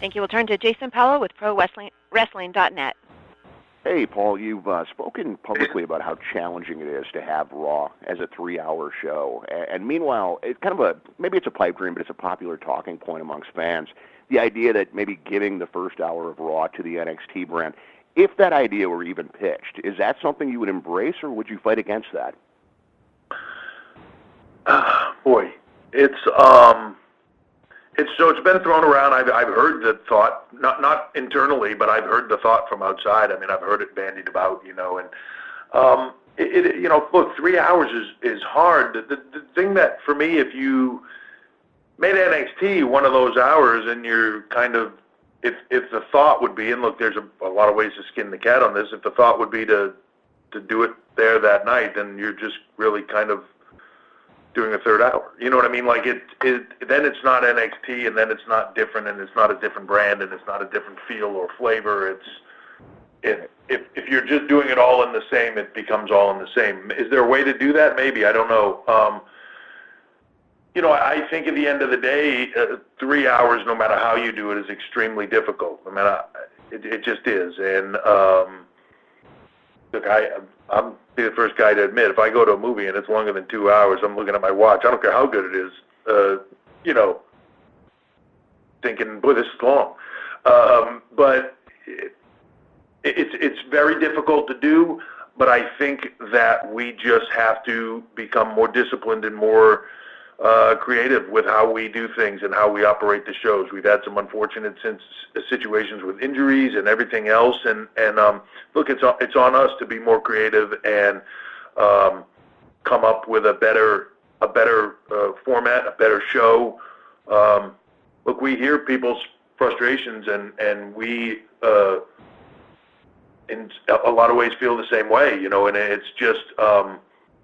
Thank you. We'll turn to Jason Powell with ProWrestling.net. Hey, Paul, you've spoken publicly about how challenging it is to have Raw as a 3-hour show. And meanwhile, it's kind of maybe it's a pipe dream, but it's a popular talking point amongst fans. The idea that maybe giving the first hour of Raw to the NXT brand, if that idea were even pitched, is that something you would embrace or would you fight against that? Boy, it's been thrown around. I've heard the thought, not internally, but I've heard the thought from outside. I mean, I've heard it bandied about, and look, 3 hours is hard. The thing that for me, if you made NXT one of those hours, and you're kind of, if the thought would be, and look, there's a lot of ways to skin the cat on this. If the thought would be to do it there that night, then you're just really kind of doing a third hour. You know what I mean? Like then it's not NXT, and then it's not different, and it's not a different brand, and it's not a different feel or flavor. If you're just doing it all in the same, it becomes all in the same. Is there a way to do that? Maybe. I don't know. I think at the end of the day, 3 hours, no matter how you do it, is extremely difficult. I mean, it just is. And look, I'm the first guy to admit, if I go to a movie and it's longer than 2 hours, I'm looking at my watch. I don't care how good it is, thinking, boy, this is long. But it's very difficult to do, but I think that we just have to become more disciplined and more creative with how we do things and how we operate the shows. We've had some unfortunate situations with injuries and everything else, and look, it's on us to be more creative and come up with a better format, a better show. Look, we hear people's frustrations, and we in a lot of ways feel the same way, and it's just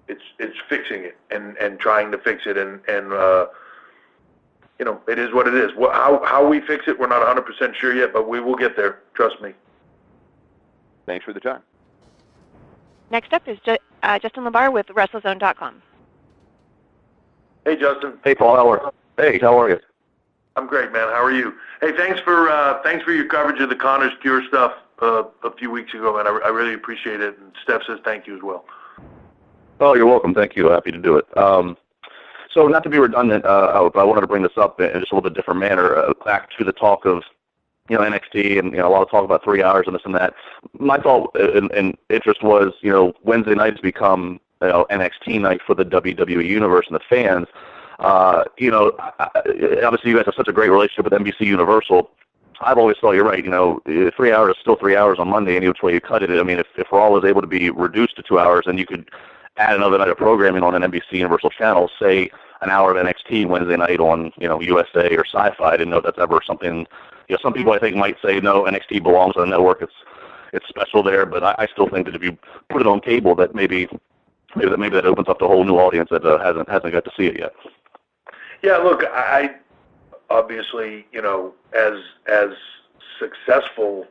it's fixing it and trying to fix it, and it is what it is. How we fix it, we're not 100% sure yet, but we will get there. Trust me. Thanks for the time. Next up is Justin LaBar with WrestleZone.com. Hey, Justin. Hey, Paul. How are you? I'm great, man. How are you? Hey, thanks for your coverage of the Connor's Cure stuff a few weeks ago, man. I really appreciate it, and Steph says thank you as well. Oh, you're welcome. Thank you. Happy to do it. So not to be redundant, I wanted to bring this up in just a little bit different manner, back to the talk of, NXT and, a lot of talk about 3 hours and this and that. My thought and interest was, Wednesday nights become, NXT night for the WWE Universe and the fans. Obviously you guys have such a great relationship with NBC Universal. I've always thought you're right. 3 hours is still 3 hours on Monday, any which way you cut it. I mean, if Raw was able to be reduced to 2 hours, then you could add another night of programming on an NBC Universal channel, say an hour of NXT Wednesday night on, USA or Sci-Fi. I didn't know if that's ever something. Some people I think might say no, NXT belongs on the network. It's special there, but I still think that if you put it on cable, that maybe that opens up to a whole new audience that hasn't got to see it yet. Yeah, look, I obviously, as successful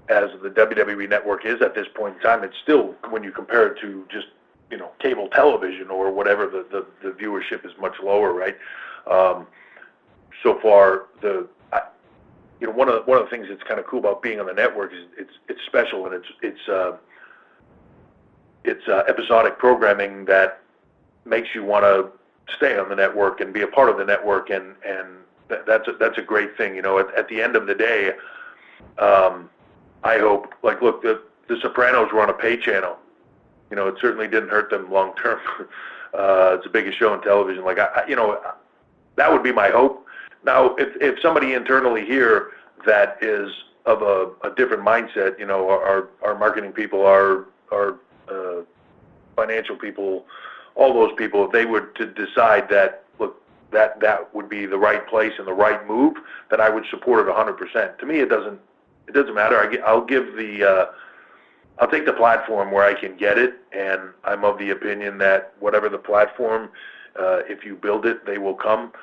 as the WWE Network is at this point in time, it's still, when you compare it to just, cable television or whatever, the viewership is much lower, right? So far, one of the things that's kind of cool about being on the network is it's special, and it's episodic programming that makes you want to stay on the network and be a part of the network, and that's a great thing. At the end of the day, I hope, like, look, the Sopranos were on a pay channel. It certainly didn't hurt them long term. It's the biggest show on television. Like, that would be my hope. Now, if somebody internally here that is of a different mindset, our marketing people, our financial people, all those people, if they were to decide that, look, that would be the right place and the right move, then I would support it 100%. To me, it doesn't matter. I'll take the platform where I can get it, and I'm of the opinion that whatever the platform, if you build it, they will come,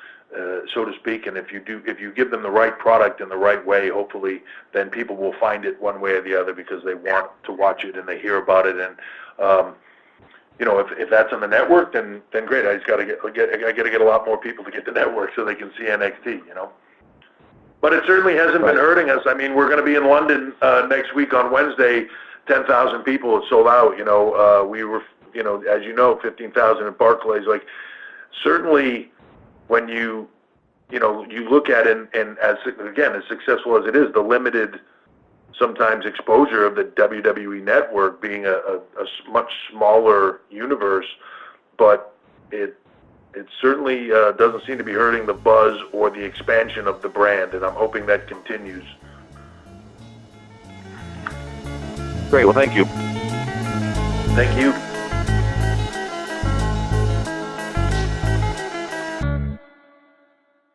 so to speak. And if you give them the right product in the right way, hopefully, then people will find it one way or the other because they want to watch it and they hear about it. And if that's on the network, then great. I got to get a lot more people to get the network so they can see NXT. But it certainly hasn't been hurting us. I mean, we're going to be in London next week on Wednesday. 10,000 people. It sold out. We were, as you know, 15,000 at Barclays. Like, certainly, when you look at it, and as successful as it is, the limited sometimes exposure of the WWE Network being a much smaller universe, but it certainly doesn't seem to be hurting the buzz or the expansion of the brand, and I'm hoping that continues. Great. Well, thank you. Thank you.